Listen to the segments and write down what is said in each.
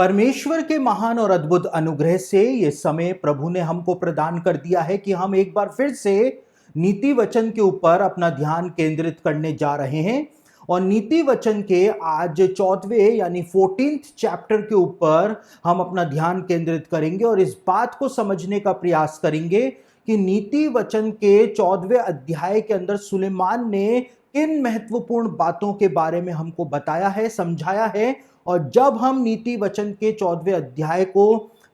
परमेश्वर के महान और अद्भुत अनुग्रह से ये समय प्रभु ने हमको प्रदान कर दिया है कि हम एक बार फिर से नीति वचन के ऊपर अपना ध्यान केंद्रित करने जा रहे हैं। और नीति वचन के आज 14वें यानी 14th चैप्टर के ऊपर हम अपना ध्यान केंद्रित करेंगे और इस बात को समझने का प्रयास करेंगे कि नीति वचन के 14वें अध्याय के अंदर सुलेमान ने किन महत्वपूर्ण बातों के बारे में हमको बताया है, समझाया है। और जब हम नीति वचन के 14वें अध्याय को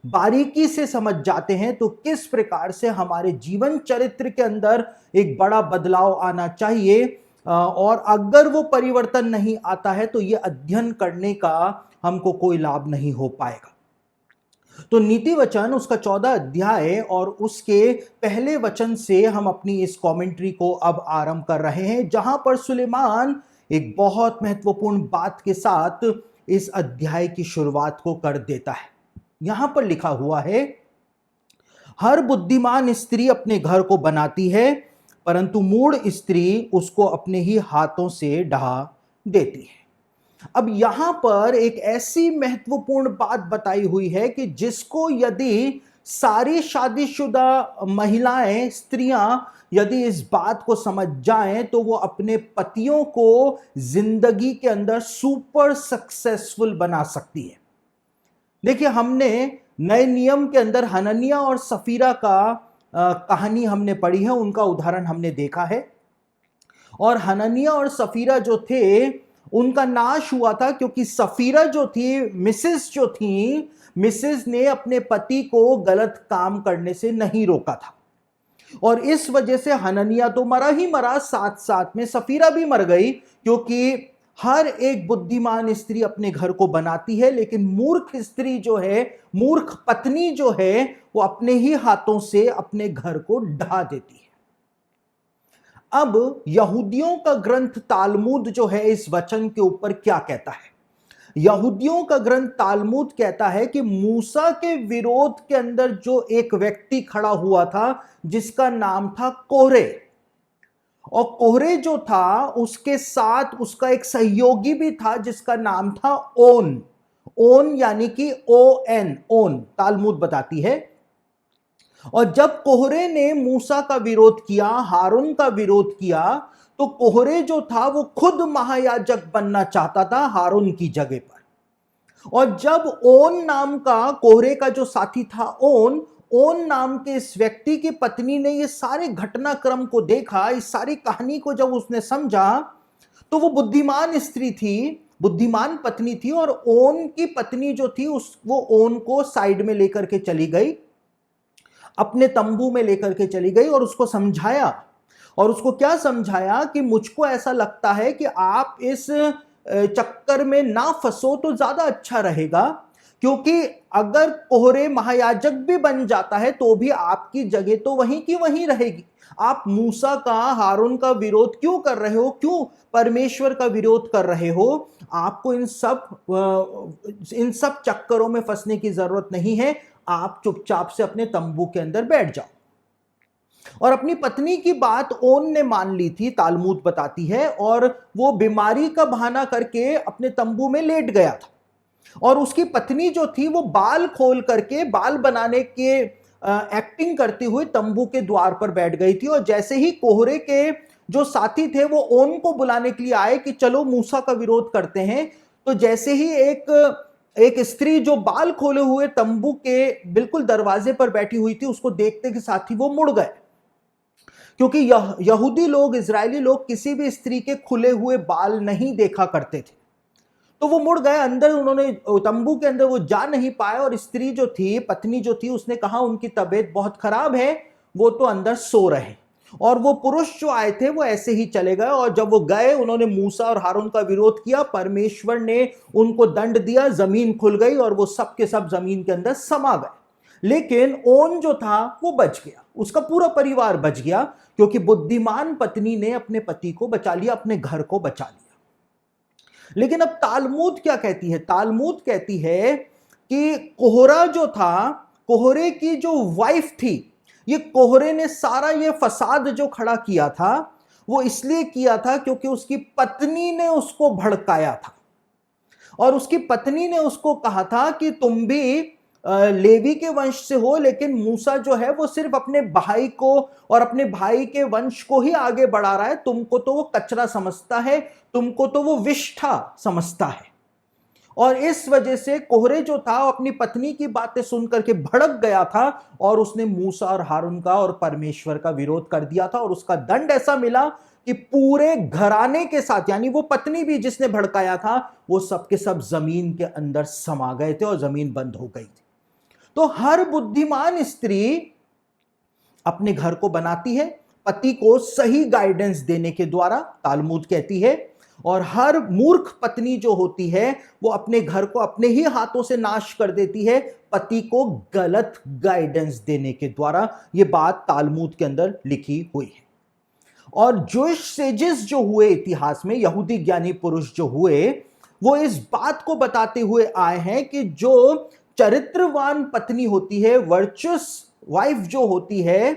बारीकी से समझ जाते हैं तो किस प्रकार से हमारे जीवन चरित्र के अंदर एक बड़ा बदलाव आना चाहिए, और अगर वो परिवर्तन नहीं आता है तो ये अध्ययन करने का हमको कोई लाभ नहीं हो पाएगा। तो नीति वचन उसका 14 अध्याय और उसके पहले वचन से हम अपनी इस कमेंट्री को अब आरंभ कर रहे हैं, जहां पर सुलेमान एक बहुत महत्वपूर्ण बात के साथ इस अध्याय की शुरुआत को कर देता है। यहां पर लिखा हुआ है, हर बुद्धिमान स्त्री अपने घर को बनाती है, परंतु मूढ़ स्त्री उसको अपने ही हाथों से ढहा देती है। अब यहां पर एक ऐसी महत्वपूर्ण बात बताई हुई है कि जिसको यदि सारी शादीशुदा महिलाएं, स्त्रियां यदि इस बात को समझ जाएं तो वो अपने पतियों को जिंदगी के अंदर सुपर सक्सेसफुल बना सकती है। देखिए, हमने नए नियम के अंदर हननिया और सफीरा का कहानी हमने पढ़ी है, उनका उदाहरण हमने देखा है। और हननिया और सफीरा जो थे उनका नाश हुआ था क्योंकि सफीरा जो थी, मिसेस ने अपने पति को गलत काम करने से नहीं रोका था। और इस वजह से हननिया तो मरा ही मरा, साथ साथ में सफीरा भी मर गई, क्योंकि हर एक बुद्धिमान स्त्री अपने घर को बनाती है, लेकिन मूर्ख स्त्री जो है, मूर्ख पत्नी जो है, वो अपने ही हाथों से अपने घर को ढा देती है। अब यहूदियों का ग्रंथ तालमुद जो है इस वचन के ऊपर क्या कहता है? यहूदियों का ग्रंथ तालमुद कहता है कि मूसा के विरोध के अंदर जो एक व्यक्ति खड़ा हुआ था जिसका नाम था कोरे, और कोरे जो था उसके साथ उसका एक सहयोगी भी था जिसका नाम था ओन यानी कि ओन, तालमुद बताती है। और जब कोहरे ने मूसा का विरोध किया, हारून का विरोध किया, तो कोहरे जो था वो खुद महायाजक बनना चाहता था हारून की जगह पर। और जब ओन नाम का, कोहरे का जो साथी था ओन नाम के इस व्यक्ति की पत्नी ने ये सारे घटनाक्रम को देखा, इस सारी कहानी को जब उसने समझा, तो वो बुद्धिमान स्त्री थी, बुद्धिमान पत्नी थी, और ओन की पत्नी जो थी वो ओन को साइड में लेकर के चली गई, अपने तंबू में लेकर के चली गई और उसको समझाया। और उसको क्या समझाया कि मुझको ऐसा लगता है कि आप इस चक्कर में ना फंसो तो ज्यादा अच्छा रहेगा, क्योंकि अगर कोहरे महायाजक भी बन जाता है तो भी आपकी जगह तो वहीं की वहीं रहेगी। आप मूसा का, हारून का विरोध क्यों कर रहे हो? क्यों परमेश्वर का विरोध कर रहे हो? आपको इन सब चक्करों में फंसने की जरूरत नहीं है। आप चुपचाप से अपने तंबू के अंदर बैठ जाओ। और अपनी पत्नी की बात ओन ने मान ली थी, तालमुद बताती है, और वो बीमारी का बहाना करके अपने तंबू में लेट गया था। और उसकी पत्नी जो थी वो बाल खोल करके, बाल बनाने के एक्टिंग करते हुए तंबू के द्वार पर बैठ गई थी। और जैसे ही कोहरे के जो साथी थे वो ओन को बुलाने के लिए आए कि चलो मूसा का विरोध करते हैं, तो जैसे ही एक स्त्री जो बाल खोले हुए तंबू के बिल्कुल दरवाजे पर बैठी हुई थी, उसको देखते के साथ ही वो मुड़ गए, क्योंकि यहूदी लोग, इजरायली लोग किसी भी स्त्री के खुले हुए बाल नहीं देखा करते थे। तो वो मुड़ गए अंदर, उन्होंने तंबू के अंदर वो जा नहीं पाए। और स्त्री जो थी, पत्नी जो थी, उसने कहा उनकी तबीयत बहुत खराब है, वो तो अंदर सो रहे। और वो पुरुष जो आए थे वो ऐसे ही चले गए। और जब वो गए, उन्होंने मूसा और हारून का विरोध किया, परमेश्वर ने उनको दंड दिया, जमीन खुल गई और वो सब के सब जमीन के अंदर समा गए। लेकिन ओन जो था वो बच गया, उसका पूरा परिवार बच गया, क्योंकि बुद्धिमान पत्नी ने अपने पति को बचा लिया, अपने घर को बचा लिया। लेकिन अब तालमुद क्या कहती है? तालमुद कहती है कि कोहरा जो था, कोहरे की जो वाइफ थी, ये कोहरे ने सारा ये फसाद जो खड़ा किया था वो इसलिए किया था क्योंकि उसकी पत्नी ने उसको भड़काया था। और उसकी पत्नी ने उसको कहा था कि तुम भी लेवी के वंश से हो, लेकिन मूसा जो है वो सिर्फ अपने भाई को और अपने भाई के वंश को ही आगे बढ़ा रहा है, तुमको तो वो कचरा समझता है, तुमको तो वो विष्ठा समझता है। और इस वजह से कोहरे जो था वो अपनी पत्नी की बातें सुन करके भड़क गया था और उसने मूसा और हारून का और परमेश्वर का विरोध कर दिया था। और उसका दंड ऐसा मिला कि पूरे घराने के साथ, यानी वो पत्नी भी जिसने भड़काया था, वो सबके सब जमीन के अंदर समा गए थे और जमीन बंद हो गई थी। तो हर बुद्धिमान स्त्री अपने घर को बनाती है पति को सही गाइडेंस देने के द्वारा, तालमुद कहती है। और हर मूर्ख पत्नी जो होती है वो अपने घर को अपने ही हाथों से नाश कर देती है पति को गलत गाइडेंस देने के द्वारा। यह बात तालमुद के अंदर लिखी हुई है। और जूइश सेजेस जो हुए इतिहास में, यहूदी ज्ञानी पुरुष जो हुए, वो इस बात को बताते हुए आए हैं कि जो चरित्रवान पत्नी होती है, वर्चुअस वाइफ जो होती है,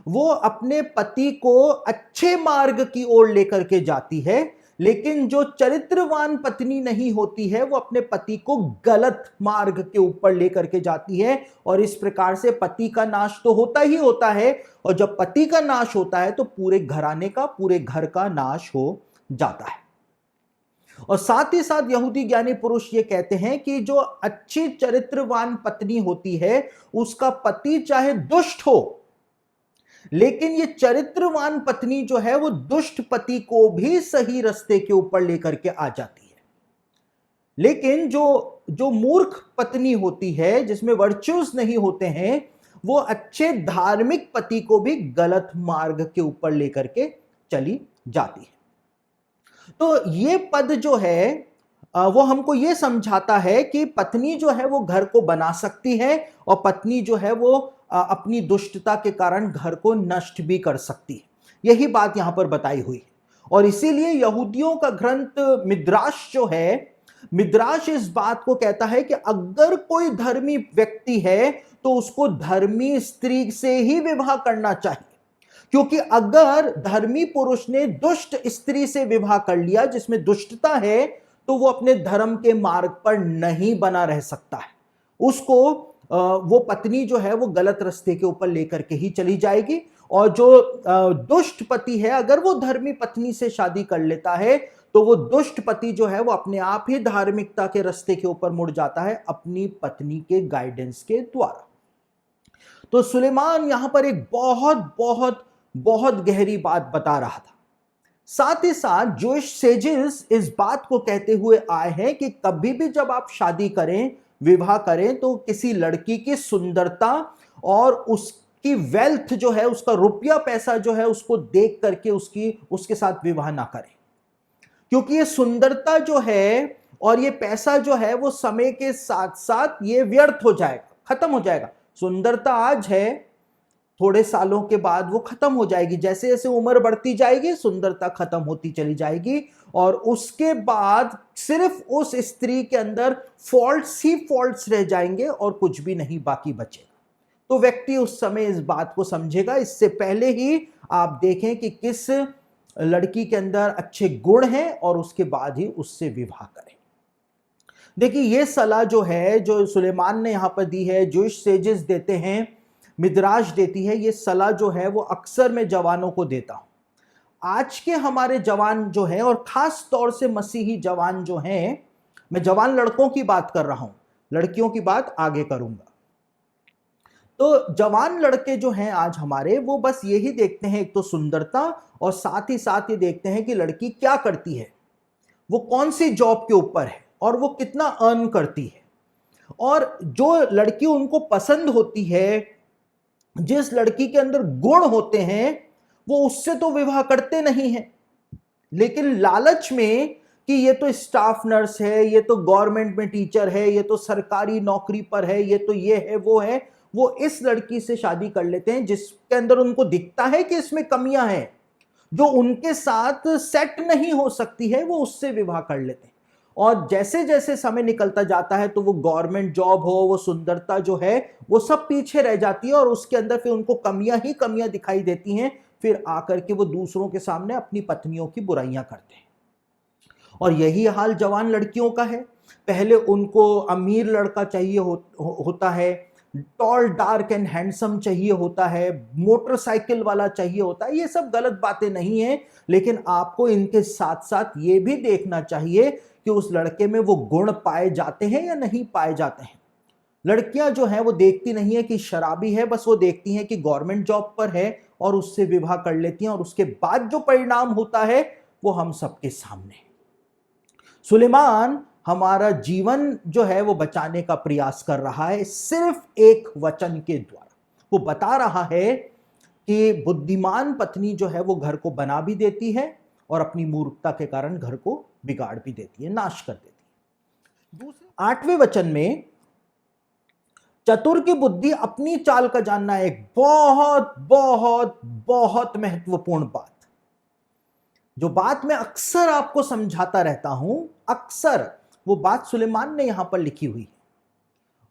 वो अपने पति को अच्छे मार्ग की ओर लेकर के जाती है, लेकिन जो चरित्रवान पत्नी नहीं होती है वो अपने पति को गलत मार्ग के ऊपर लेकर के जाती है। और इस प्रकार से पति का नाश तो होता ही होता है, और जब पति का नाश होता है तो पूरे घराने का, पूरे घर का नाश हो जाता है। और साथ ही साथ यहूदी ज्ञानी पुरुष ये कहते हैं कि जो अच्छी चरित्रवान पत्नी होती है उसका पति चाहे दुष्ट हो, लेकिन ये चरित्रवान पत्नी जो है वो दुष्ट पति को भी सही रास्ते के ऊपर लेकर के आ जाती है। लेकिन जो मूर्ख पत्नी होती है, जिसमें वर्चुअस नहीं होते हैं, वो अच्छे धार्मिक पति को भी गलत मार्ग के ऊपर लेकर के चली जाती है। तो ये पद जो है वो हमको ये समझाता है कि पत्नी जो है वो घर को बना सकती है, और पत्नी जो है वो अपनी दुष्टता के कारण घर को नष्ट भी कर सकती है। यही बात यहां पर बताई हुई है। और इसीलिए यहूदियों का ग्रंथ मिद्राश जो है, मिद्राश इस बात को कहता है कि अगर कोई धर्मी व्यक्ति है तो उसको धर्मी स्त्री से ही विवाह करना चाहिए, क्योंकि अगर धर्मी पुरुष ने दुष्ट स्त्री से विवाह कर लिया जिसमें दुष्टता है, तो वो अपने धर्म के मार्ग पर नहीं बना रह सकता है। उसको वो पत्नी जो है वो गलत रास्ते के ऊपर लेकर के ही चली जाएगी। और जो दुष्ट पति है, अगर वो धर्मी पत्नी से शादी कर लेता है तो वो दुष्ट पति जो है वो अपने आप ही धार्मिकता के रास्ते के ऊपर मुड़ जाता है अपनी पत्नी के गाइडेंस के द्वारा। तो सुलेमान यहां पर एक बहुत बहुत बहुत गहरी बात बता रहा था। साथ ही साथ जूइश सेजेस इस बात को कहते हुए आए हैं कि कभी भी जब आप शादी करें, विवाह करें, तो किसी लड़की की सुंदरता और उसकी वेल्थ जो है, उसका रुपया पैसा जो है, उसको देख करके उसके साथ विवाह ना करें। क्योंकि ये सुंदरता जो है और ये पैसा जो है वो समय के साथ साथ ये व्यर्थ हो जाएगा, खत्म हो जाएगा। सुंदरता आज है, थोड़े सालों के बाद वो खत्म हो जाएगी। जैसे जैसे उम्र बढ़ती जाएगी सुंदरता खत्म होती चली जाएगी, और उसके बाद सिर्फ उस स्त्री के अंदर फॉल्ट्स ही फॉल्ट्स रह जाएंगे और कुछ भी नहीं बाकी बचेगा। तो व्यक्ति उस समय इस बात को समझेगा। इससे पहले ही आप देखें कि किस लड़की के अंदर अच्छे गुण हैं और उसके बाद ही उससे विवाह करें। देखिए, ये सलाह जो है, जो सुलेमान ने यहां पर दी है, जूइश सेजेस देते हैं, मिद्राश देती है, ये सलाह जो है वो अक्सर मैं जवानों को देता हूं। आज के हमारे जवान जो हैं, और खास तौर से मसीही जवान जो हैं, मैं जवान लड़कों की बात कर रहा हूं, लड़कियों की बात आगे करूंगा। तो जवान लड़के जो हैं आज हमारे, वो बस यही देखते हैं, एक तो सुंदरता, और साथ ही साथ ये देखते हैं कि लड़की क्या करती है, वो कौन सी जॉब के ऊपर है, और वो कितना अर्न करती है। और जो लड़की उनको पसंद होती है, जिस लड़की के अंदर गुण होते हैं, वो उससे तो विवाह करते नहीं हैं, लेकिन लालच में कि ये तो स्टाफ नर्स है, ये तो गवर्नमेंट में टीचर है, ये तो सरकारी नौकरी पर है, ये तो ये है, वो इस लड़की से शादी कर लेते हैं जिसके अंदर उनको दिखता है कि इसमें कमियां हैं, जो उनके साथ सेट नहीं हो सकती है, वो उससे विवाह कर लेते हैं। और जैसे जैसे समय निकलता जाता है तो वो गवर्नमेंट जॉब हो, वो सुंदरता जो है, वो सब पीछे रह जाती है, और उसके अंदर फिर उनको कमियां ही कमियां दिखाई देती हैं। फिर आकर के वो दूसरों के सामने अपनी पत्नियों की बुराइयां करते हैं। और यही हाल जवान लड़कियों का है। पहले उनको अमीर लड़का चाहिए होता है, टॉल डार्क एंड हैंडसम चाहिए होता है, मोटरसाइकिल वाला चाहिए होता है। ये सब गलत बातें नहीं है, लेकिन आपको इनके साथ साथ ये भी देखना चाहिए कि उस लड़के में वो गुण पाए जाते हैं या नहीं पाए जाते हैं। लड़कियां जो हैं वो देखती नहीं है कि शराबी है, बस वो देखती हैं कि गवर्नमेंट जॉब पर है और उससे विवाह कर लेती हैं, और उसके बाद जो परिणाम होता है वो हम सबके सामने। सुलेमान हमारा जीवन जो है वो बचाने का प्रयास कर रहा है सिर्फ एक वचन के द्वारा। वो बता रहा है कि बुद्धिमान पत्नी जो है वो घर को बना भी देती है और अपनी मूर्खता के कारण घर को बिगाड़ भी देती है, नाश कर देती है। 8वें वचन में चतुर की बुद्धि अपनी चाल का जानना है, एक बहुत बहुत बहुत महत्वपूर्ण बात, जो बात मैं अक्सर आपको समझाता रहता हूं, अक्सर वो बात सुलेमान ने यहां पर लिखी हुई है।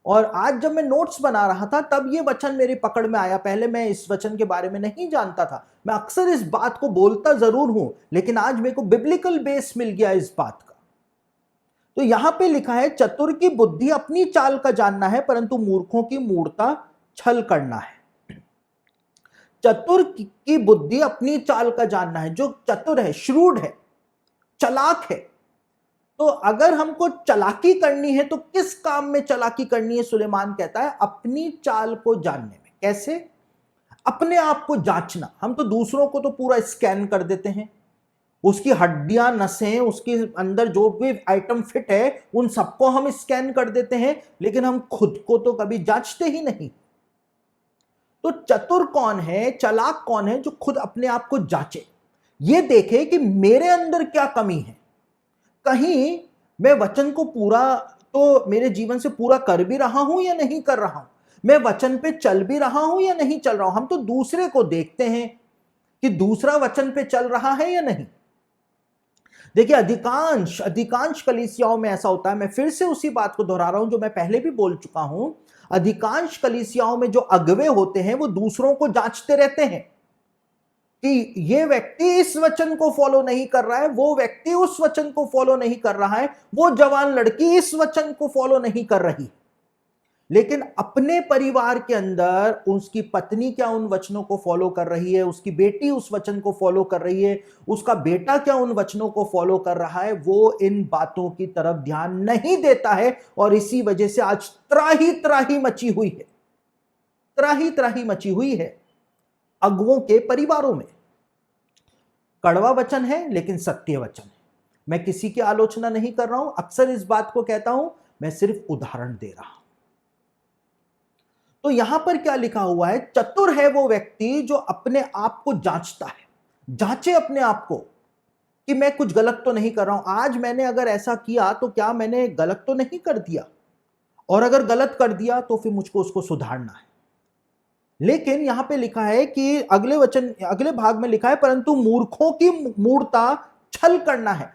और आज जब मैं नोट्स बना रहा था तब ये वचन मेरी पकड़ में आया। पहले मैं इस वचन के बारे में नहीं जानता था, मैं अक्सर इस बात को बोलता जरूर हूं, लेकिन आज मेरे को बिब्लिकल बेस मिल गया इस बात का। तो यहां पे लिखा है, चतुर की बुद्धि अपनी चाल का जानना है, परंतु मूर्खों की मूर्खता छल करना है। चतुर की बुद्धि अपनी चाल का जानना है। जो चतुर है, श्रूड है, चालाक है, तो अगर हमको चालाकी करनी है तो किस काम में चालाकी करनी है? सुलेमान कहता है अपनी चाल को जानने में। कैसे? अपने आप को जांचना। हम तो दूसरों को तो पूरा स्कैन कर देते हैं, उसकी हड्डियां, नसें, उसके अंदर जो भी आइटम फिट है उन सबको हम स्कैन कर देते हैं, लेकिन हम खुद को तो कभी जांचते ही नहीं। तो चतुर कौन है, चालाक कौन है? जो खुद अपने आप को जांचे, ये देखे कि मेरे अंदर क्या कमी है। कहीं मैं वचन को पूरा तो मेरे जीवन से पूरा कर भी रहा हूं या नहीं कर रहा हूं, मैं वचन पे चल भी रहा हूं या नहीं चल रहा हूं। हम तो दूसरे को देखते हैं कि दूसरा वचन पे चल रहा है या नहीं। देखिए, अधिकांश कलीसियाओं में ऐसा होता है। मैं फिर से उसी बात को दोहरा रहा हूं जो मैं पहले भी बोल चुका हूं। अधिकांश कलीसियाओं में जो अगुवे होते हैं वो दूसरों को जांचते रहते हैं कि ये व्यक्ति इस वचन को फॉलो नहीं कर रहा है, वो व्यक्ति उस वचन को फॉलो नहीं कर रहा है, वो जवान लड़की इस वचन को फॉलो नहीं कर रही। लेकिन अपने परिवार के अंदर उसकी पत्नी क्या उन वचनों को फॉलो कर रही है, उसकी बेटी उस वचन को फॉलो कर रही है, उसका बेटा क्या उन वचनों को फॉलो कर रहा है, वो इन बातों की तरफ ध्यान नहीं देता है। और इसी वजह से आज त्राही त्राही मची हुई है, त्राही त्राही मची हुई है अगुओं के परिवारों में। कड़वा वचन है लेकिन सत्य वचन है। मैं किसी की आलोचना नहीं कर रहा हूं, अक्सर इस बात को कहता हूं, मैं सिर्फ उदाहरण दे रहा हूं। तो यहां पर क्या लिखा हुआ है? चतुर है वो व्यक्ति जो अपने आप को जांचता है, जांचे अपने आप को कि मैं कुछ गलत तो नहीं कर रहा हूं। आज मैंने अगर ऐसा किया तो क्या मैंने गलत तो नहीं कर दिया, और अगर गलत कर दिया तो फिर मुझको उसको सुधारना है। लेकिन यहां पे लिखा है कि अगले भाग में लिखा है, परंतु मूर्खों की मूर्खता छल करना है।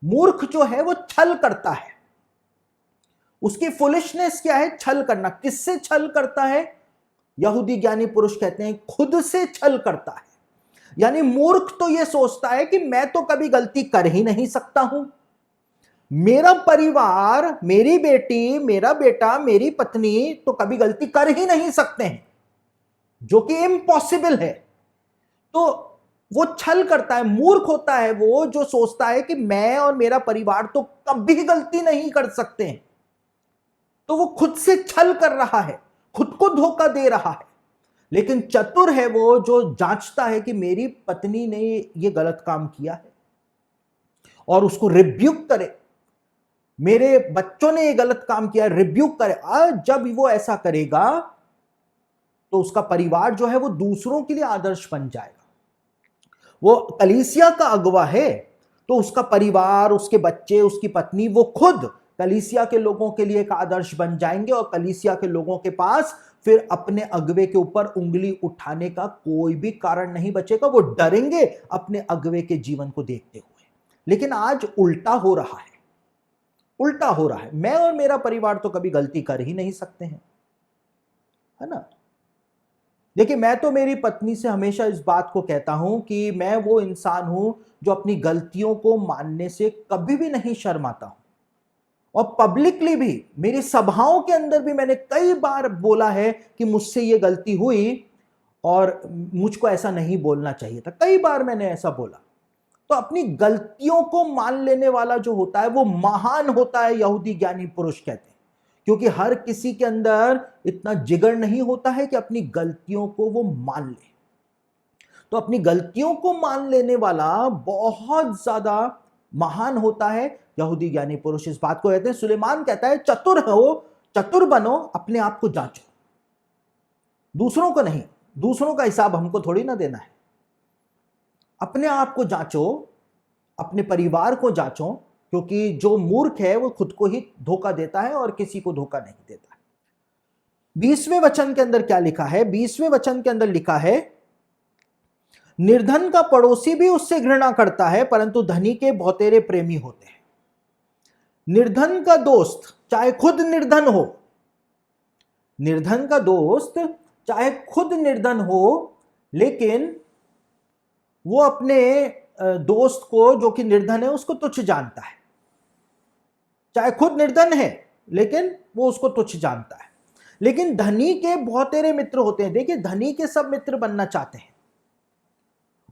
मूर्ख जो है वो छल करता है, उसकी फुलिशनेस क्या है? छल करना। किससे छल करता है? यहूदी ज्ञानी पुरुष कहते हैं खुद से छल करता है। यानी मूर्ख तो यह सोचता है कि मैं तो कभी गलती कर ही नहीं सकता हूं, मेरा परिवार, मेरी बेटी, मेरा बेटा, मेरी पत्नी तो कभी गलती कर ही नहीं सकते हैं, जो कि इम्पॉसिबल है। तो वो छल करता है। मूर्ख होता है वो जो सोचता है कि मैं और मेरा परिवार तो कभी गलती नहीं कर सकते हैं, तो वो खुद से छल कर रहा है, खुद को धोखा दे रहा है। लेकिन चतुर है वो जो जांचता है कि मेरी पत्नी ने ये गलत काम किया है और उसको रिब्यूक करे, मेरे बच्चों ने ये गलत काम किया है, रिब्यूक करे। आज जब वो ऐसा करेगा तो उसका परिवार जो है वो दूसरों के लिए आदर्श बन जाएगा। वो कलीसिया का अगुवा है तो उसका परिवार, उसके बच्चे, उसकी पत्नी, वो खुद कलीसिया के लोगों के लिए एक आदर्श बन जाएंगे, और कलीसिया के लोगों के पास फिर अपने अगुवे के ऊपर उंगली उठाने का कोई भी कारण नहीं बचेगा। वो डरेंगे अपने अगुवे के जीवन को देखते हुए। लेकिन आज उल्टा हो रहा है, उल्टा हो रहा है। मैं और मेरा परिवार तो कभी गलती कर ही नहीं सकते हैं, है ना। देखिए, मैं तो मेरी पत्नी से हमेशा इस बात को कहता हूं कि मैं वो इंसान हूं जो अपनी गलतियों को मानने से कभी भी नहीं शर्माता हूं। और पब्लिकली भी, मेरी सभाओं के अंदर भी मैंने कई बार बोला है कि मुझसे ये गलती हुई और मुझको ऐसा नहीं बोलना चाहिए था। कई बार मैंने ऐसा बोला। तो अपनी गलतियों को मान लेने वाला जो होता है वो महान होता है, यहूदी ज्ञानी पुरुष कहते हैं। क्योंकि हर किसी के अंदर इतना जिगर नहीं होता है कि अपनी गलतियों को वो मान ले। तो अपनी गलतियों को मान लेने वाला बहुत ज्यादा महान होता है यहूदी ज्ञानी पुरुष। इस बात को कहते हैं, सुलेमान कहता है चतुर हो, चतुर बनो, अपने आप को जांचो, दूसरों को नहीं। दूसरों का हिसाब हमको थोड़ी ना देना है। अपने आप को जांचो, अपने परिवार को जांचो, क्योंकि जो मूर्ख है वो खुद को ही धोखा देता है और किसी को धोखा नहीं देता है। 20वें वचन के अंदर क्या लिखा है? 20वें वचन के अंदर लिखा है, निर्धन का पड़ोसी भी उससे घृणा करता है, परंतु धनी के बहुतेरे प्रेमी होते हैं। निर्धन का दोस्त चाहे खुद निर्धन हो, निर्धन का दोस्त चाहे खुद निर्धन हो, लेकिन वो अपने दोस्त को जो कि निर्धन है उसको तुच्छ जानता है। चाहे खुद निर्धन है लेकिन वो उसको तुच्छ जानता है। लेकिन धनी के बहुतेरे मित्र होते हैं। देखिए, धनी के सब मित्र बनना चाहते हैं।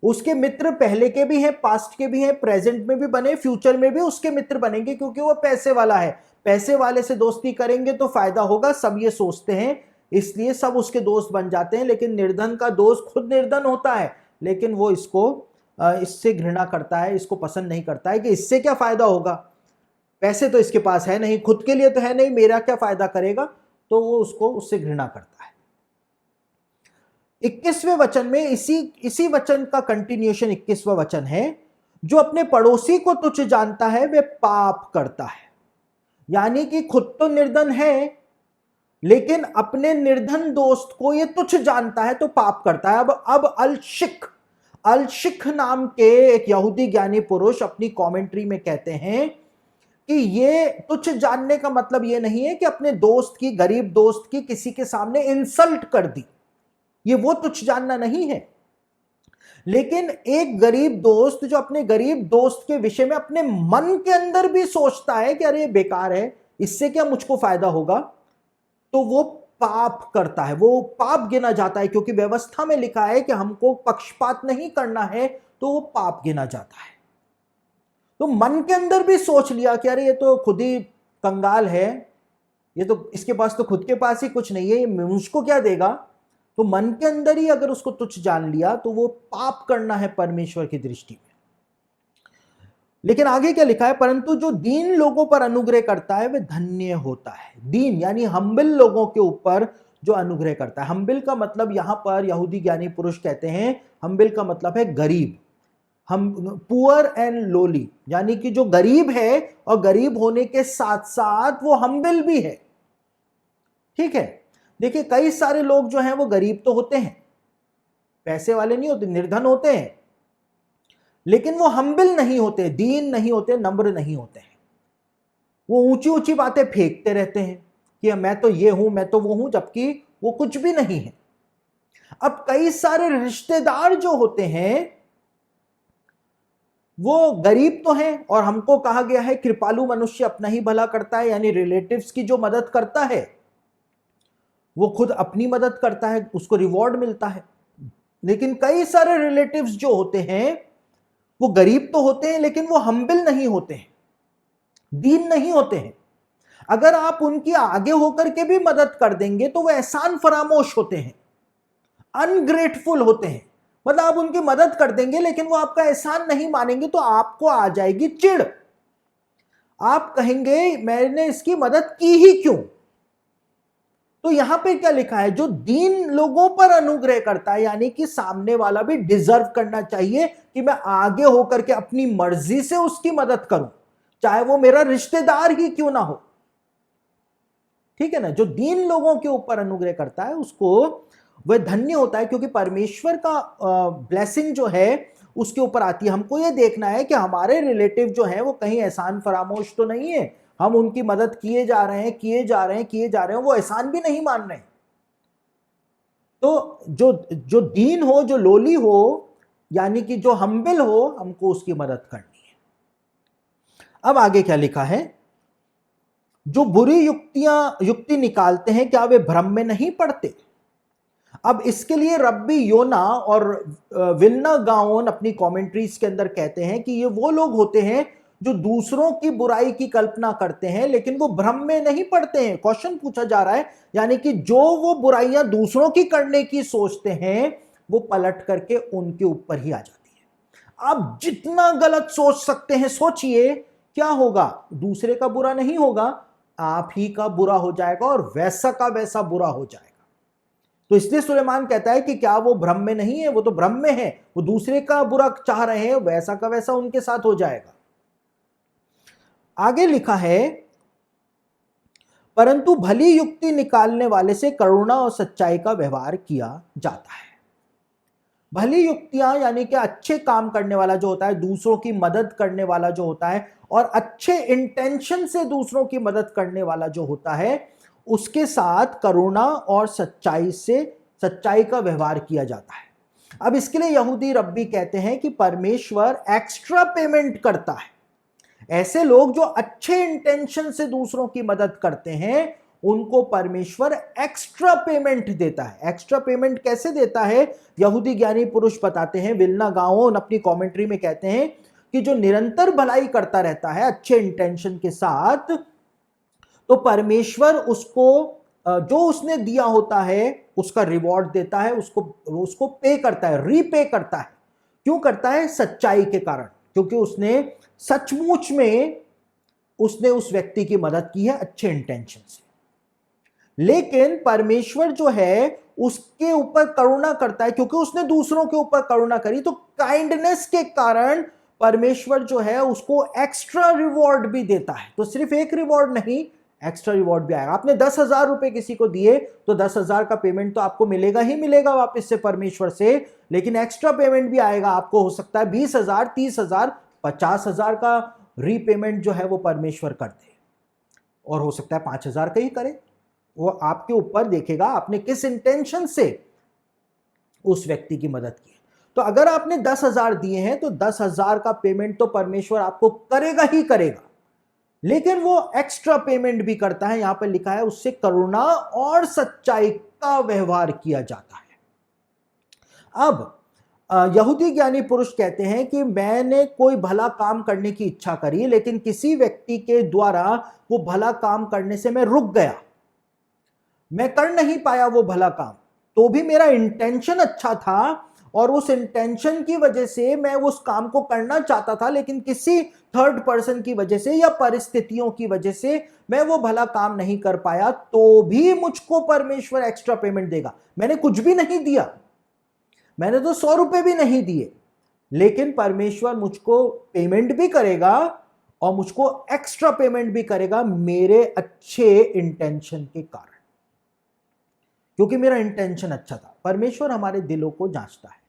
उसके मित्र पहले के भी हैं, पास्ट के भी हैं, प्रेजेंट में भी बने, फ्यूचर में भी उसके मित्र बनेंगे, क्योंकि वो पैसे वाला है। पैसे वाले से दोस्ती करेंगे तो फायदा होगा, सब ये सोचते हैं, इसलिए सब उसके दोस्त बन जाते हैं। लेकिन निर्धन का दोस्त खुद निर्धन होता है, लेकिन वो इससे घृणा करता है, इसको पसंद नहीं करता है कि इससे क्या फायदा होगा, पैसे तो इसके पास है नहीं, खुद के लिए तो है नहीं, मेरा क्या फायदा करेगा। तो वो उससे घृणा करता है। 21वें वचन में इसी वचन का कंटिन्यूएशन 21वां वचन है, जो अपने पड़ोसी को तुच्छ जानता है वे पाप करता है। यानी कि खुद तो निर्धन है, लेकिन अपने निर्धन दोस्त को ये तुच्छ जानता है तो पाप करता है। अब अल-शिख नाम के एक यहूदी ज्ञानी पुरुष अपनी कमेंट्री में कहते हैं कि ये तुच्छ जानने का मतलब ये नहीं है कि अपने दोस्त की, गरीब दोस्त की किसी के सामने इंसल्ट कर दी, ये वो तुच्छ जानना नहीं है। लेकिन एक गरीब दोस्त जो अपने गरीब दोस्त के विषय में अपने मन के अंदर भी सोचता है कि अरे ये बेकार है, इससे क्या मुझको फायदा होगा, तो वो पाप करता है, वो पाप गिना जाता है। क्योंकि व्यवस्था में लिखा है कि हमको पक्षपात नहीं करना है, तो वो पाप गिना जाता है। तो मन के अंदर भी सोच लिया कि अरे ये तो खुद ही कंगाल है, ये तो इसके पास तो खुद के पास ही कुछ नहीं है, ये मुझको क्या देगा। तो मन के अंदर ही अगर उसको तुच्छ जान लिया तो वो पाप करना है परमेश्वर की दृष्टि में। लेकिन आगे क्या लिखा है, परंतु जो दीन लोगों पर अनुग्रह करता है वह धन्य होता है। दीन यानी हम्बिल लोगों के ऊपर जो अनुग्रह करता है। हम्बिल का मतलब यहां पर यहूदी ज्ञानी पुरुष कहते हैं, हम्बिल का मतलब है गरीब, हम पुअर एंड लोली, यानी कि जो गरीब है और गरीब होने के साथ साथ वो हम्बिल भी है। ठीक है, देखिए कई सारे लोग जो हैं वो गरीब तो होते हैं, पैसे वाले नहीं होते, निर्धन होते हैं, लेकिन वो हम्बिल नहीं होते, दीन नहीं होते, नम्र नहीं होते हैं। वो ऊंची ऊंची बातें फेंकते रहते हैं कि मैं तो ये हूं, मैं तो वो हूं, जबकि वो कुछ भी नहीं है। अब कई सारे रिश्तेदार जो होते हैं वो गरीब तो हैं, और हमको कहा गया है कृपालु मनुष्य अपना ही भला करता है, यानी रिलेटिव्स की जो मदद करता है वो खुद अपनी मदद करता है, उसको रिवॉर्ड मिलता है। लेकिन कई सारे रिलेटिव्स जो होते हैं वो गरीब तो होते हैं, लेकिन वो हम्बिल नहीं होते हैं, दीन नहीं होते हैं। अगर आप उनकी आगे होकर के भी मदद कर देंगे तो वो एहसान फरामोश होते हैं, अनग्रेटफुल होते हैं। मतलब आप उनकी मदद कर देंगे लेकिन वो आपका एहसान नहीं मानेंगे, तो आपको आ जाएगी चिढ़। आप कहेंगे मैंने इसकी मदद की ही क्यों। तो यहां पे क्या लिखा है, जो दीन लोगों पर अनुग्रह करता है, यानी कि सामने वाला भी डिजर्व करना चाहिए कि मैं आगे होकर के अपनी मर्जी से उसकी मदद करूं, चाहे वो मेरा रिश्तेदार ही क्यों ना हो। ठीक है ना, जो दीन लोगों के ऊपर अनुग्रह करता है उसको वह धन्य होता है, क्योंकि परमेश्वर का ब्लेसिंग जो है उसके ऊपर आती है। हमको यह देखना है कि हमारे रिलेटिव जो है वो कहीं एहसान फरामोश तो नहीं है, हम उनकी मदद किए जा रहे हैं, वो एहसान भी नहीं मान रहे। तो जो दीन हो, जो लोली हो, यानी कि जो हम्बिल हो, हमको उसकी मदद करनी है। अब आगे क्या लिखा है, जो बुरी युक्ति निकालते हैं, क्या वे भ्रम में नहीं पड़ते? अब इसके लिए रब्बी योना और विल्ना गाओन अपनी कमेंट्रीज के अंदर कहते हैं कि ये वो लोग होते हैं जो दूसरों की बुराई की कल्पना करते हैं लेकिन वो भ्रम में नहीं पड़ते हैं। क्वेश्चन पूछा जा रहा है, यानी कि जो वो बुराइयां दूसरों की करने की सोचते हैं वो पलट करके उनके ऊपर ही आ जाती है। आप जितना गलत सोच सकते हैं सोचिए, क्या होगा? दूसरे का बुरा नहीं होगा, आप ही का बुरा हो जाएगा और वैसा का वैसा बुरा हो जाएगा। तो इसलिए सुलेमान कहता है कि क्या वो भ्रम में नहीं है? वो तो भ्रम में है, वो दूसरे का बुरा चाह रहे हैं, वैसा का वैसा उनके साथ हो जाएगा। आगे लिखा है, परंतु भली युक्ति निकालने वाले से करुणा और सच्चाई का व्यवहार किया जाता है। भली युक्तियां यानी कि अच्छे काम करने वाला जो होता है, दूसरों की मदद करने वाला जो होता है और अच्छे इंटेंशन से दूसरों की मदद करने वाला जो होता है, उसके साथ करुणा और सच्चाई का व्यवहार किया जाता है। अब इसके लिए यहूदी रब्बी कहते हैं कि परमेश्वर एक्स्ट्रा पेमेंट करता है। ऐसे लोग जो अच्छे इंटेंशन से दूसरों की मदद करते हैं उनको परमेश्वर एक्स्ट्रा पेमेंट देता है। एक्स्ट्रा पेमेंट कैसे देता है? यहूदी ज्ञानी पुरुष बताते हैं, विल्ना गाओन अपनी कमेंट्री में कहते हैं कि जो निरंतर भलाई करता रहता है अच्छे इंटेंशन के साथ, तो परमेश्वर उसको जो उसने दिया होता है उसका रिवॉर्ड देता है, उसको पे करता है, रीपे करता है। क्यों करता है? सच्चाई के कारण, क्योंकि उसने सचमुच में उसने उस व्यक्ति की मदद की है अच्छे इंटेंशन से। लेकिन परमेश्वर जो है उसके ऊपर करुणा करता है, क्योंकि उसने दूसरों के ऊपर करुणा करी, तो काइंडनेस के कारण परमेश्वर जो है उसको एक्स्ट्रा रिवॉर्ड भी देता है। तो सिर्फ एक रिवॉर्ड नहीं, एक्स्ट्रा रिवॉर्ड भी आएगा। आपने 10,000 रुपए किसी को दिए तो 10,000 का पेमेंट तो आपको मिलेगा ही मिलेगा वापस से परमेश्वर से, लेकिन एक्स्ट्रा पेमेंट भी आएगा आपको। हो सकता है 20,000, 30,000, 50,000 का रीपेमेंट जो है वो परमेश्वर कर दे, और हो सकता है 5,000 का ही करे। वो आपके ऊपर देखेगा आपने किस इंटेंशन से उस व्यक्ति की मदद की। तो अगर आपने 10,000 दिए हैं तो 10,000 का पेमेंट तो परमेश्वर आपको करेगा ही करेगा, लेकिन वो एक्स्ट्रा पेमेंट भी करता है। यहां पर लिखा है उससे करुणा और सच्चाई का व्यवहार किया जाता है। अब यहूदी ज्ञानी पुरुष कहते हैं कि मैंने कोई भला काम करने की इच्छा करी, लेकिन किसी व्यक्ति के द्वारा वो भला काम करने से मैं रुक गया, मैं कर नहीं पाया वो भला काम, तो भी मेरा इंटेंशन अच्छा था और उस इंटेंशन की वजह से मैं उस काम को करना चाहता था, लेकिन किसी थर्ड पर्सन की वजह से या परिस्थितियों की वजह से मैं वो भला काम नहीं कर पाया, तो भी मुझको परमेश्वर एक्स्ट्रा पेमेंट देगा। मैंने कुछ भी नहीं दिया, मैंने तो 100 रुपए भी नहीं दिए, लेकिन परमेश्वर मुझको पेमेंट भी करेगा और मुझको एक्स्ट्रा पेमेंट भी करेगा मेरे अच्छे इंटेंशन के कारण, क्योंकि मेरा इंटेंशन अच्छा था। परमेश्वर हमारे दिलों को जांचता है।